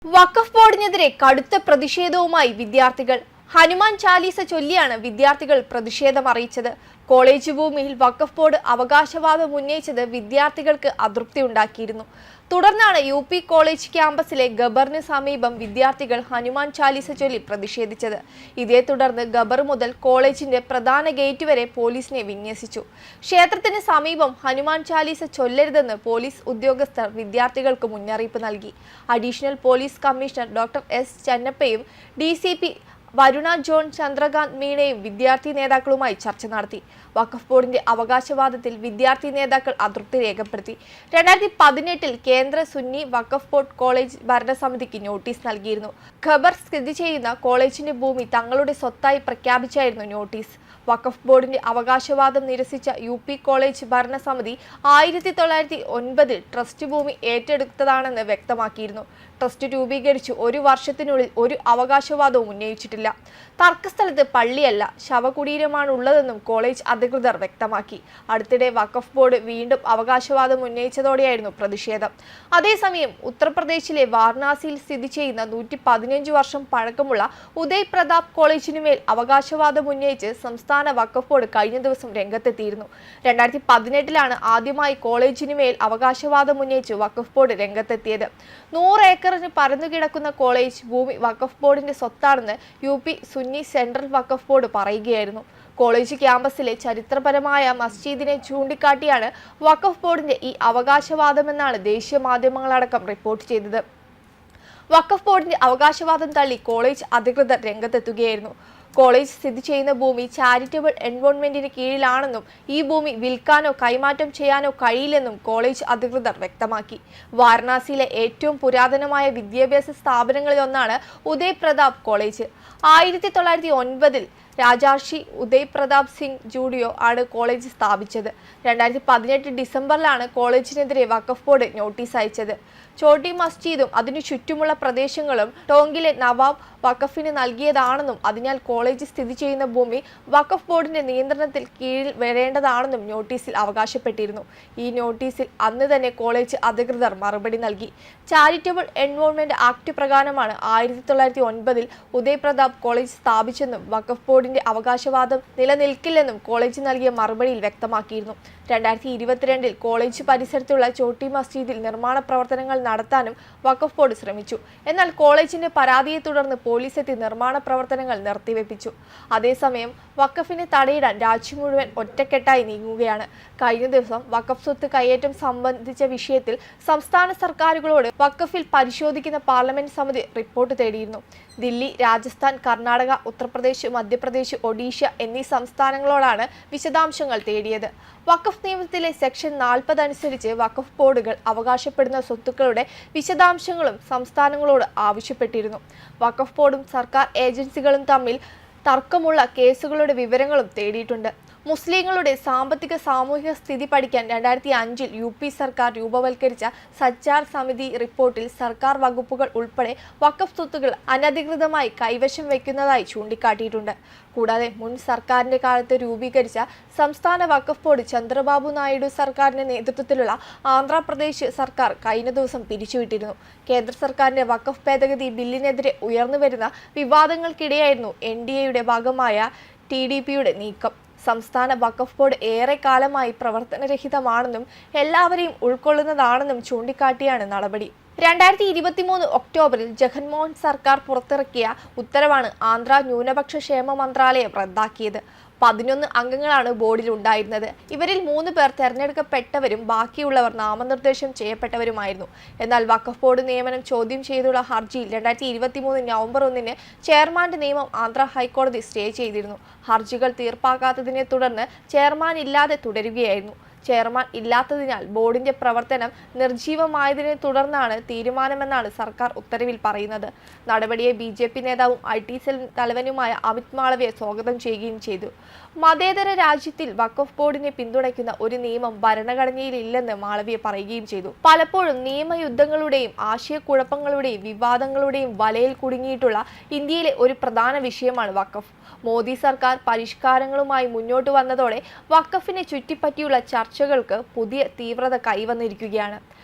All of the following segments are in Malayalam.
വഖഫ് ബോർഡിനെതിരെ കടുത്ത പ്രതിഷേധവുമായി വിദ്യാർത്ഥികൾ. ഹനുമാൻ ചാലീസ ചൊല്ലിയാണ് വിദ്യാർത്ഥികൾ പ്രതിഷേധം അറിയിച്ചത്. കോളേജ് ഭൂമിയിൽ വഖഫ് ബോർഡ് അവകാശവാദം ഉന്നയിച്ചത് വിദ്യാർത്ഥികൾക്ക് അതൃപ്തി ഉണ്ടാക്കിയിരുന്നു. തുടർന്നാണ് UP കോളേജ് ക്യാമ്പസിലെ ഗബറിന് സമീപം വിദ്യാർത്ഥികൾ ഹനുമാൻ ചാലീസ ചൊല്ലി പ്രതിഷേധിച്ചത്. ഇതേ തുടർന്ന് ഗബർ മുതൽ കോളേജിന്റെ പ്രധാന ഗേറ്റ് വരെ പോലീസിനെ വിന്യസിച്ചു. ക്ഷേത്രത്തിന് സമീപം ഹനുമാൻ ചാലീസ ചൊല്ലരുതെന്ന് പോലീസ് ഉദ്യോഗസ്ഥർ വിദ്യാർത്ഥികൾക്ക് മുന്നറിയിപ്പ് നൽകി. Additional police commissioner doctor S ചെന്നപ്പയും DCP വരുണ ജോൺ ചന്ദ്രകാന്ത് മീണയും വിദ്യാർത്ഥി നേതാക്കളുമായി ചർച്ച നടത്തി. വഖഫ് ബോർഡിന്റെ അവകാശവാദത്തിൽ വിദ്യാർത്ഥി നേതാക്കൾ അതൃപ്തി രേഖപ്പെടുത്തി. 2018 കേന്ദ്ര സുന്നി വഖഫ് ബോർഡ് കോളേജ് ഭരണസമിതിക്ക് നോട്ടീസ് നൽകിയിരുന്നു. ഖബർ സ്ഥിതി ചെയ്യുന്ന കോളേജിന്റെ ഭൂമി തങ്ങളുടെ സ്വത്തായി പ്രഖ്യാപിച്ചായിരുന്നു നോട്ടീസ്. വഖഫ് ബോർഡിന്റെ അവകാശവാദം നിരസിച്ച UP കോളേജ് ഭരണസമിതി 1909 ട്രസ്റ്റ് ഭൂമി ഏറ്റെടുത്തതാണെന്ന് വ്യക്തമാക്കിയിരുന്നു. ട്രസ്റ്റ് രൂപീകരിച്ച് ഒരു വർഷത്തിനുള്ളിൽ ഒരു അവകാശവാദവും ഉന്നയിച്ചിട്ടില്ല. തർക്കസ്ഥലത്ത് പള്ളിയല്ല, ശവകുടീരമാണ് ഉള്ളതെന്നും കോളേജ് അധികൃതർ വ്യക്തമാക്കി. അടുത്തിടെ വഖഫ് ബോർഡ് വീണ്ടും അവകാശവാദം ഉന്നയിച്ചതോടെയായിരുന്നു പ്രതിഷേധം. അതേസമയം ഉത്തർപ്രദേശിലെ വാരണാസിയിൽ സ്ഥിതി ചെയ്യുന്ന 115 വർഷം പഴക്കമുള്ള ഉദയ് പ്രതാപ് കോളേജിനുമേൽ അവകാശവാദം ഉന്നയിച്ച് സംസ്ഥാന വഖഫ് ബോർഡ് കഴിഞ്ഞ ദിവസം രംഗത്തെത്തിയിരുന്നു. 2018 ആദ്യമായി കോളേജിനുമേൽ അവകാശവാദം ഉന്നയിച്ച് വഖഫ് ബോർഡ് രംഗത്തെത്തിയത്. 100 ഏക്കറിന് പരന്നുകിടക്കുന്ന കോളേജ് ഭൂമി വഖഫ് ബോർഡിന്റെ സ്വത്താണെന്ന് UP സുന്നി സെൻട്രൽ വഖഫ് ബോർഡ് പറയുകയായിരുന്നു. കോളേജ് ക്യാമ്പസിലെ ചരിത്രപരമായ മസ്ജിദിനെ ചൂണ്ടിക്കാട്ടിയാണ് വഖഫ് ബോർഡിന്റെ ഈ അവകാശവാദമെന്നാണ് ദേശീയ മാധ്യമങ്ങളടക്കം റിപ്പോർട്ട് ചെയ്തത്. വഖഫ് ബോർഡിന്റെ അവകാശവാദം തള്ളി കോളേജ് അധികൃതർ രംഗത്തെത്തുകയായിരുന്നു. കോളേജ് സ്ഥിതി ചെയ്യുന്ന ഭൂമി ചാരിറ്റബിൾ എൻവോൺമെന്റിന് കീഴിലാണെന്നും ഈ ഭൂമി വിൽക്കാനോ കൈമാറ്റം ചെയ്യാനോ കഴിയില്ലെന്നും കോളേജ് അധികൃതർ വ്യക്തമാക്കി. വാരണാസിയിലെ ഏറ്റവും പുരാതനമായ വിദ്യാഭ്യാസ സ്ഥാപനങ്ങളിലൊന്നാണ് ഉദയ് പ്രതാപ് കോളേജ്. 1909 രാജാർഷി ഉദയ് പ്രതാപ് സിംഗ് ജൂഡിയോ ആണ് കോളേജ് സ്ഥാപിച്ചത്. 2018 ഡിസംബറിലാണ് കോളേജിനെതിരെ വഖഫ് ബോർഡ് നോട്ടീസ് അയച്ചത്. ചോട്ടി മസ്ജിദും അതിനു ചുറ്റുമുള്ള പ്രദേശങ്ങളും ടോങ്കിലെ നവാബ് വഖഫിന് നൽകിയതാണെന്നും അതിനാൽ കോളേജ് സ്ഥിതി ചെയ്യുന്ന ഭൂമി വഖഫ് ബോർഡിന്റെ നിയന്ത്രണത്തിൽ കീഴിൽ വരേണ്ടതാണെന്നും നോട്ടീസിൽ അവകാശപ്പെട്ടിരുന്നു. ഈ നോട്ടീസിൽ അന്ന് തന്നെ കോളേജ് അധികൃതർ മറുപടി നൽകി. ചാരിറ്റബിൾ എൻവോൺമെന്റ് ആക്ട് പ്രകാരമാണ് 1909 ഉദയ് പ്രതാപ് കോളേജ് സ്ഥാപിച്ചെന്നും വഖഫ് ബോർഡിന്റെ അവകാശവാദം നിലനിൽക്കില്ലെന്നും കോളേജ് നൽകിയ മറുപടിയിൽ വ്യക്തമാക്കിയിരുന്നു. 2022 കോളേജ് പരിസരത്തുള്ള ചോട്ടി മസ്ജിദിൽ നിർമ്മാണ പ്രവർത്തനങ്ങൾ നടത്താനും വഖഫ് ബോർഡ് ശ്രമിച്ചു. എന്നാൽ കോളേജിന്റെ പരാതിയെ തുടർന്ന് പോലീസ് എത്തി നിർമ്മാണ പ്രവർത്തനങ്ങൾ നിർത്തിവെപ്പിച്ചു. അതേസമയം വഖഫിനെ തടയിടാൻ രാജ്യം മുഴുവൻ ഒറ്റക്കെട്ടായി നീങ്ങുകയാണ്. കഴിഞ്ഞ ദിവസം വഖഫ് സ്വത്ത് കയ്യേറ്റം സംബന്ധിച്ച വിഷയത്തിൽ സംസ്ഥാന സർക്കാരുകളോട് വഖഫിൽ പരിശോധിക്കുന്ന പാർലമെന്റ് സമിതി റിപ്പോർട്ട് തേടിയിരുന്നു. ദില്ലി, രാജസ്ഥാൻ, കർണാടക, ഉത്തർപ്രദേശ്, മധ്യപ്രദേശ്, ഒഡീഷ എന്നീ സംസ്ഥാനങ്ങളോടാണ് വിശദാംശങ്ങൾ തേടിയത്. വഖഫ് നിയമത്തിലെ സെക്ഷൻ 40 അനുസരിച്ച് വഖഫ് ബോർഡുകൾ അവകാശപ്പെടുന്ന സ്വത്തുക്കളുടെ വിശദാംശങ്ങളും സംസ്ഥാനങ്ങളോട് ആവശ്യപ്പെട്ടിരുന്നു. വഖഫ് ബോർഡും സർക്കാർ ഏജൻസികളും തമ്മിൽ തർക്കമുള്ള കേസുകളുടെ വിവരങ്ങളും തേടിയിട്ടുണ്ട്. മുസ്ലിങ്ങളുടെ സാമ്പത്തിക സാമൂഹിക സ്ഥിതി പഠിക്കാൻ 2005 UP സർക്കാർ രൂപവൽക്കരിച്ച സജ്ജാർ സമിതി റിപ്പോർട്ടിൽ സർക്കാർ വകുപ്പുകൾ ഉൾപ്പെടെ വഖഫ് സ്വത്തുകൾ അനധികൃതമായി കൈവശം വയ്ക്കുന്നതായി ചൂണ്ടിക്കാട്ടിയിട്ടുണ്ട്. കൂടാതെ മുൻ സർക്കാരിന്റെ കാലത്ത് രൂപീകരിച്ച സംസ്ഥാന വഖഫ് ബോർഡ് ചന്ദ്രബാബു നായിഡു സർക്കാരിന്റെ നേതൃത്വത്തിലുള്ള ആന്ധ്രാപ്രദേശ് സർക്കാർ കഴിഞ്ഞ ദിവസം പിരിച്ചുവിട്ടിരുന്നു. കേന്ദ്ര സർക്കാരിന്റെ വഖഫ് ഭേദഗതി ബില്ലിനെതിരെ ഉയർന്നുവരുന്ന വിവാദങ്ങൾക്കിടെയായിരുന്നു NDAയുടെ ഭാഗമായ TDPയുടെ നീക്കം. സംസ്ഥാന വഖഫ് ബോർഡ് ഏറെ കാലമായി പ്രവർത്തനരഹിതമാണെന്നും എല്ലാവരെയും ഉൾക്കൊള്ളുന്നതാണെന്നും ചൂണ്ടിക്കാട്ടിയാണ് നടപടി. 2023 ഒക്ടോബറിൽ ജഗൻമോഹൻ സർക്കാർ പുറത്തിറക്കിയ ഉത്തരവാണ് ആന്ധ്ര ന്യൂനപക്ഷ ക്ഷേമ മന്ത്രാലയം റദ്ദാക്കിയത്. 11 അംഗങ്ങളാണ് ബോർഡിൽ ഉണ്ടായിരുന്നത്. ഇവരിൽ 3 പേർ തെരഞ്ഞെടുക്കപ്പെട്ടവരും ബാക്കിയുള്ളവർ നാമനിർദ്ദേശം ചെയ്യപ്പെട്ടവരുമായിരുന്നു. എന്നാൽ വഖഫ് ബോർഡ് നിയമനം ചോദ്യം ചെയ്തുള്ള ഹർജിയിൽ 2023 നവംബർ 1 ചെയർമാന്റെ നിയമനം ആന്ധ്ര ഹൈക്കോടതി സ്റ്റേ ചെയ്തിരുന്നു. ഹർജികൾ തീർപ്പാക്കാത്തതിനെ തുടർന്ന് ചെയർമാൻ ഇല്ലാതെ തുടരുകയായിരുന്നു. ചെയർമാൻ ഇല്ലാത്തതിനാൽ ബോർഡിന്റെ പ്രവർത്തനം നിർജീവമായതിനെ തുടർന്നാണ് തീരുമാനമെന്നാണ് സർക്കാർ ഉത്തരവിൽ പറയുന്നത്. നടപടിയെ BJP നേതാവും IT സെൽ തലവനുമായ അമിത് മാളവ്യ സ്വാഗതം ചെയ്യുകയും ചെയ്തു. മതേതര രാജ്യത്തിൽ വഖഫ് ബോർഡിനെ പിന്തുണയ്ക്കുന്ന ഒരു നിയമം ഭരണഘടനയിൽ ഇല്ലെന്ന് മാളവ്യ പറയുകയും ചെയ്തു. പലപ്പോഴും നിയമയുദ്ധങ്ങളുടെയും ആശയക്കുഴപ്പങ്ങളുടെയും വിവാദങ്ങളുടെയും വലയിൽ കുടുങ്ങിയിട്ടുള്ള ഇന്ത്യയിലെ ഒരു പ്രധാന വിഷയമാണ് വഖഫ്. മോദി സർക്കാർ പരിഷ്കാരങ്ങളുമായി മുന്നോട്ട് വന്നതോടെ വഖഫിനെ ചുറ്റിപ്പറ്റിയുള്ള ചർച്ചകൾക്ക് പുതിയ തീവ്രത കൈവന്നിരിക്കുകയാണ്.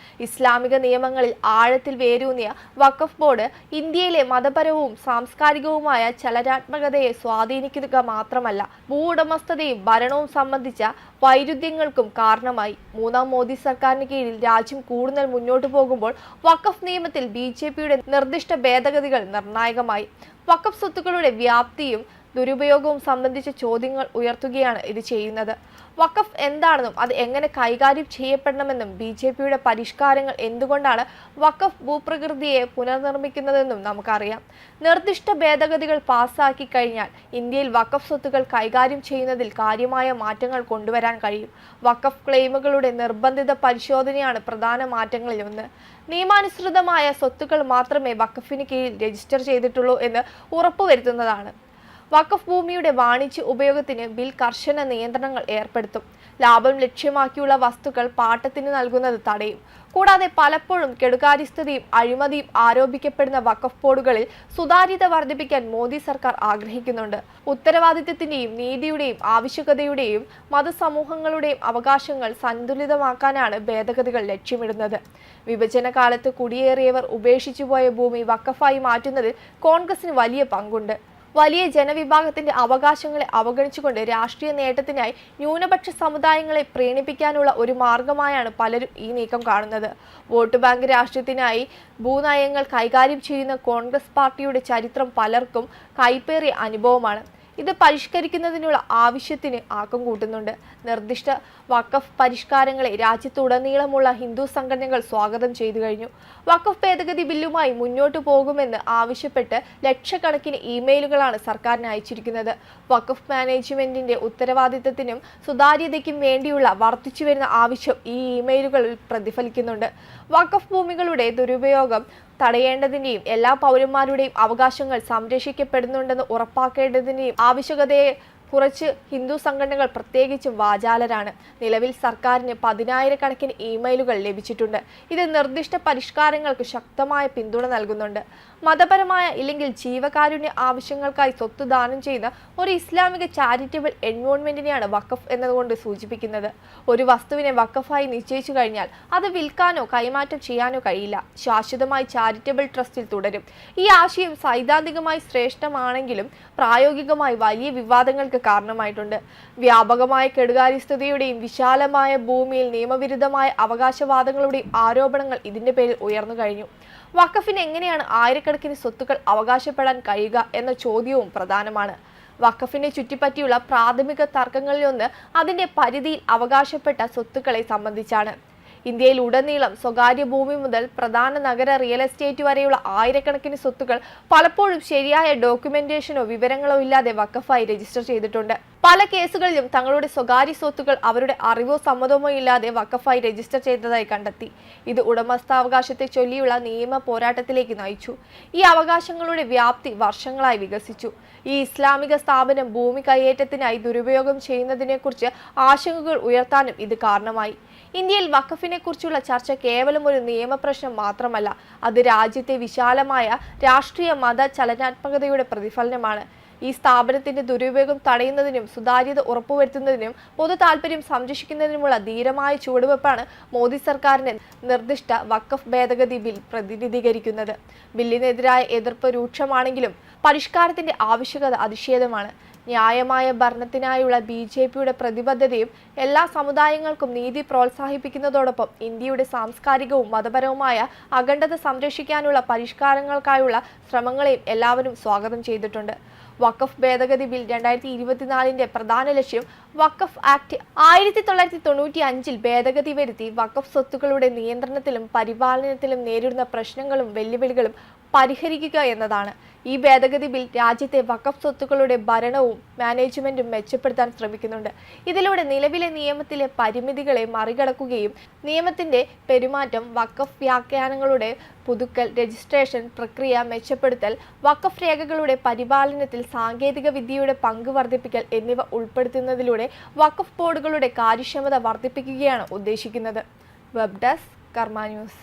ഇസ്ലാമിക നിയമങ്ങളിൽ ആഴത്തിൽ വേരൂന്നിയ വഖഫ് ബോർഡ് ഇന്ത്യയിലെ മതപരവും സാംസ്കാരികവുമായ ചലനാത്മകതയെ സ്വാധീനിക്കുക മാത്രമല്ല, ഭൂവുടമസ്ഥതയും ഭരണവും സംബന്ധിച്ച വൈരുദ്ധ്യങ്ങൾക്കും കാരണമായി. മൂന്നാം മോദി സർക്കാരിന് കീഴിൽ രാജ്യം കൂടുതൽ മുന്നോട്ടു പോകുമ്പോൾ വഖഫ് നിയമത്തിൽ BJPയുടെ നിർദ്ദിഷ്ട ഭേദഗതികൾ നിർണായകമായി. വഖഫ് സ്വത്തുക്കളുടെ വ്യാപ്തിയും ദുരുപയോഗവും സംബന്ധിച്ച ചോദ്യങ്ങൾ ഉയർത്തുകയാണ് ഇത് ചെയ്യുന്നത്. വഖഫ് എന്താണെന്നും അത് എങ്ങനെ കൈകാര്യം ചെയ്യപ്പെടണമെന്നും BJPയുടെ പരിഷ്കാരങ്ങൾ എന്തുകൊണ്ടാണ് വഖഫ് ഭൂപ്രകൃതിയെ പുനർനിർമ്മിക്കുന്നതെന്നും നമുക്കറിയാം. നിർദ്ദിഷ്ട ഭേദഗതികൾ പാസ്സാക്കി കഴിഞ്ഞാൽ ഇന്ത്യയിൽ വഖഫ് സ്വത്തുക്കൾ കൈകാര്യം ചെയ്യുന്നതിൽ കാര്യമായ മാറ്റങ്ങൾ കൊണ്ടുവരാൻ കഴിയും. വഖഫ് ക്ലെയിമുകളുടെ നിർബന്ധിത പരിശോധനയാണ് പ്രധാന മാറ്റങ്ങളിലൊന്ന്. നിയമാനുസൃതമായ സ്വത്തുക്കൾ മാത്രമേ വഖഫിന് കീഴിൽ രജിസ്റ്റർ ചെയ്തിട്ടുള്ളൂ എന്ന് ഉറപ്പുവരുത്തുന്നതാണ്. വഖഫ് ഭൂമിയുടെ വാണിജ്യ ഉപയോഗത്തിന് ബിൽ കർശന നിയന്ത്രണങ്ങൾ ഏർപ്പെടുത്തും. ലാഭം ലക്ഷ്യമാക്കിയുള്ള വസ്തുക്കൾ പാട്ടത്തിന് നൽകുന്നത് തടയും. കൂടാതെ പലപ്പോഴും കെടുകാര്യസ്ഥതയും അഴിമതിയും ആരോപിക്കപ്പെടുന്ന വഖഫ് ബോർഡുകളിൽ സുതാര്യത വർദ്ധിപ്പിക്കാൻ മോദി സർക്കാർ ആഗ്രഹിക്കുന്നുണ്ട്. ഉത്തരവാദിത്തത്തിന്റെയും നീതിയുടെയും ആവശ്യകതയുടെയും മതസമൂഹങ്ങളുടെയും അവകാശങ്ങൾ സന്തുലിതമാക്കാനാണ് ഭേദഗതികൾ ലക്ഷ്യമിടുന്നത്. വിഭജന കാലത്ത് കുടിയേറിയവർ ഉപേക്ഷിച്ചുപോയ ഭൂമി വഖഫായി മാറ്റുന്നതിൽ കോൺഗ്രസിന് വലിയ പങ്കുണ്ട്. വലിയ ജനവിഭാഗത്തിന്റെ അവകാശങ്ങളെ അവഗണിച്ചുകൊണ്ട് രാഷ്ട്രീയ നേട്ടത്തിനായി ന്യൂനപക്ഷ സമുദായങ്ങളെ പ്രീണിപ്പിക്കാനുള്ള ഒരു മാർഗമായാണ് പലരും ഈ നീക്കം കാണുന്നത്. വോട്ട് ബാങ്ക് രാഷ്ട്രീയത്തിനായി ഭൂനയങ്ങൾ കൈകാര്യം ചെയ്യുന്ന കോൺഗ്രസ് പാർട്ടിയുടെ ചരിത്രം പലർക്കും കൈപ്പേറിയ അനുഭവമാണ്. ഇത് പരിഷ്കരിക്കുന്നതിനുള്ള ആവശ്യത്തിന് ആക്കം കൂട്ടുന്നുണ്ട്. നിർദ്ദിഷ്ട വഖഫ് പരിഷ്കാരങ്ങളെ രാജ്യത്തുടനീളമുള്ള ഹിന്ദു സംഘടനകൾ സ്വാഗതം ചെയ്തു കഴിഞ്ഞു. വഖഫ് ഭേദഗതി ബില്ലുമായി മുന്നോട്ടു പോകുമെന്ന് ആവശ്യപ്പെട്ട് ലക്ഷക്കണക്കിന് ഇമെയിലുകളാണ് സർക്കാരിന് അയച്ചിരിക്കുന്നത്. വഖഫ് മാനേജ്മെന്റിന്റെ ഉത്തരവാദിത്തത്തിനും സുതാര്യതയ്ക്കും വേണ്ടിയുള്ള വർദ്ധിച്ചുവരുന്ന ആവശ്യം ഈ ഇമെയിലുകളിൽ പ്രതിഫലിക്കുന്നുണ്ട്. വഖഫ് ഭൂമികളുടെ ദുരുപയോഗം തടയേണ്ടതിന്റെയും എല്ലാ പൗരന്മാരുടെയും അവകാശങ്ങൾ സംരക്ഷിക്കപ്പെടുന്നുണ്ടെന്ന് ഉറപ്പാക്കേണ്ടതിന്റെയും ആവശ്യകതയെ കുറച്ച് ഹിന്ദു സംഘടനകൾ പ്രത്യേകിച്ചും വാചാലരാണ്. നിലവിൽ സർക്കാരിന് 10,000-കണക്കിന് ഇമെയിലുകൾ ലഭിച്ചിട്ടുണ്ട്. ഇത് നിർദ്ദിഷ്ട പരിഷ്കാരങ്ങൾക്ക് ശക്തമായ പിന്തുണ നൽകുന്നുണ്ട്. മതപരമായ ഇല്ലെങ്കിൽ ജീവകാരുണ്യ ആവശ്യങ്ങൾക്കായി സ്വത്ത് ദാനം ചെയ്യുന്ന ഒരു ഇസ്ലാമിക ചാരിറ്റബിൾ എൻവോൺമെന്റിനെയാണ് വഖഫ് എന്നതുകൊണ്ട് സൂചിപ്പിക്കുന്നത്. ഒരു വസ്തുവിനെ വഖഫായി നിശ്ചയിച്ചു കഴിഞ്ഞാൽ അത് വിൽക്കാനോ കൈമാറ്റം ചെയ്യാനോ കഴിയില്ല. ശാശ്വതമായി ചാരിറ്റബിൾ ട്രസ്റ്റിൽ തുടരും. ഈ ആശയം സൈദ്ധാന്തികമായി ശ്രേഷ്ഠമാണെങ്കിലും പ്രായോഗികമായി വലിയ വിവാദങ്ങൾക്ക് കാരണമായിട്ടുണ്ട്. വ്യാപകമായ കെടുകാര്യസ്ഥതയുടെയും വിശാലമായ ഭൂമിയിൽ നിയമവിരുദ്ധമായ അവകാശവാദങ്ങളുടെയും ആരോപണങ്ങൾ ഇതിന്റെ പേരിൽ ഉയർന്നു കഴിഞ്ഞു. വഖഫിന് എങ്ങനെയാണ് ആയിരക്കണക്കിന് സ്വത്തുക്കൾ അവകാശപ്പെടാൻ കഴിയുക എന്ന ചോദ്യവും പ്രധാനമാണ്. വഖഫിനെ ചുറ്റിപ്പറ്റിയുള്ള പ്രാഥമിക തർക്കങ്ങളിലൊന്ന് അതിന്റെ പരിധിയിൽ അവകാശപ്പെട്ട സ്വത്തുക്കളെ സംബന്ധിച്ചാണ്. ഇന്ത്യയിൽ ഉടനീളം സ്വകാര്യ ഭൂമി മുതൽ പ്രധാന നഗര റിയൽ എസ്റ്റേറ്റ് വരെയുള്ള ആയിരക്കണക്കിന് സ്വത്തുക്കൾ പലപ്പോഴും ശരിയായ ഡോക്യുമെന്റേഷനോ വിവരങ്ങളോ ഇല്ലാതെ വഖഫായി രജിസ്റ്റർ ചെയ്തിട്ടുണ്ട്. പല കേസുകളിലും തങ്ങളുടെ സ്വകാര്യ സ്വത്തുക്കൾ അവരുടെ അറിവോ സമ്മതമോ ഇല്ലാതെ വഖഫായി രജിസ്റ്റർ ചെയ്തതായി കണ്ടെത്തി. ഇത് ഉടമസ്ഥാവകാശത്തെ ചൊല്ലിയുള്ള നിയമ പോരാട്ടത്തിലേക്ക് നയിച്ചു. ഈ അവകാശങ്ങളുടെ വ്യാപ്തി വർഷങ്ങളായി വികസിച്ചു. ഈ ഇസ്ലാമിക സ്ഥാപനം ഭൂമി കൈയേറ്റത്തിനായി ദുരുപയോഗം ചെയ്യുന്നതിനെക്കുറിച്ച് ആശങ്കകൾ ഉയർത്താനും ഇത് കാരണമായി. ഇന്ത്യയിൽ വഖഫിനെ കുറിച്ചുള്ള ചർച്ച കേവലം ഒരു നിയമപ്രശ്നം മാത്രമല്ല, അത് രാജ്യത്തെ വിശാലമായ രാഷ്ട്രീയ മത ചലനാത്മകതയുടെ പ്രതിഫലനമാണ്. ഈ സ്ഥാപനത്തിന്റെ ദുരുപയോഗം തടയുന്നതിനും സുതാര്യത ഉറപ്പുവരുത്തുന്നതിനും പൊതു താൽപര്യം സംരക്ഷിക്കുന്നതിനുമുള്ള ധീരമായ ചുവടുവെപ്പാണ് മോദി സർക്കാരിന്റെ നിർദ്ദിഷ്ട വഖഫ് ഭേദഗതി ബിൽ പ്രതിനിധീകരിക്കുന്നത്. ബില്ലിനെതിരായ എതിർപ്പ് രൂക്ഷമാണെങ്കിലും പരിഷ്കാരത്തിന്റെ ആവശ്യകത അതിശയമാണ്. ന്യായമായ ഭരണത്തിനായുള്ള BJPയുടെ പ്രതിബദ്ധതയും എല്ലാ സമുദായങ്ങൾക്കും നീതി പ്രോത്സാഹിപ്പിക്കുന്നതോടൊപ്പം ഇന്ത്യയുടെ സാംസ്കാരികവും മതപരവുമായ അഖണ്ഡത സംരക്ഷിക്കാനുള്ള പരിഷ്കാരങ്ങൾക്കായുള്ള ശ്രമങ്ങളെയും എല്ലാവരും സ്വാഗതം ചെയ്തിട്ടുണ്ട്. വഖഫ് ഭേദഗതി ബിൽ 2024 പ്രധാന ലക്ഷ്യം വഖഫ് ആക്ട് 1995 ഭേദഗതി വരുത്തി വഖഫ് സ്വത്തുക്കളുടെ നിയന്ത്രണത്തിലും പരിപാലനത്തിലും നേരിടുന്ന പ്രശ്നങ്ങളും വെല്ലുവിളികളും പരിഹരിക്കുക എന്നതാണ്. ഈ ഭേദഗതി ബിൽ രാജ്യത്തെ വഖഫ് സ്വത്തുക്കളുടെ ഭരണവും മാനേജ്മെന്റും മെച്ചപ്പെടുത്താൻ ശ്രമിക്കുന്നുണ്ട്. ഇതിലൂടെ നിലവിലെ നിയമത്തിലെ പരിമിതികളെ മറികടക്കുകയും നിയമത്തിന്റെ പെരുമാറ്റം, വഖഫ് വ്യാഖ്യാനങ്ങളുടെ പുതുക്കൽ, രജിസ്ട്രേഷൻ പ്രക്രിയ മെച്ചപ്പെടുത്തൽ, വഖഫ് രേഖകളുടെ പരിപാലനത്തിൽ സാങ്കേതിക വിദ്യയുടെ പങ്ക് വർദ്ധിപ്പിക്കൽ എന്നിവ ഉൾപ്പെടുത്തുന്നതിലൂടെ വഖഫ് ബോർഡുകളുടെ കാര്യക്ഷമത വർദ്ധിപ്പിക്കുകയാണ് ഉദ്ദേശിക്കുന്നത്. വെബ് ഡെസ്ക് കർമ്മ ന്യൂസ്.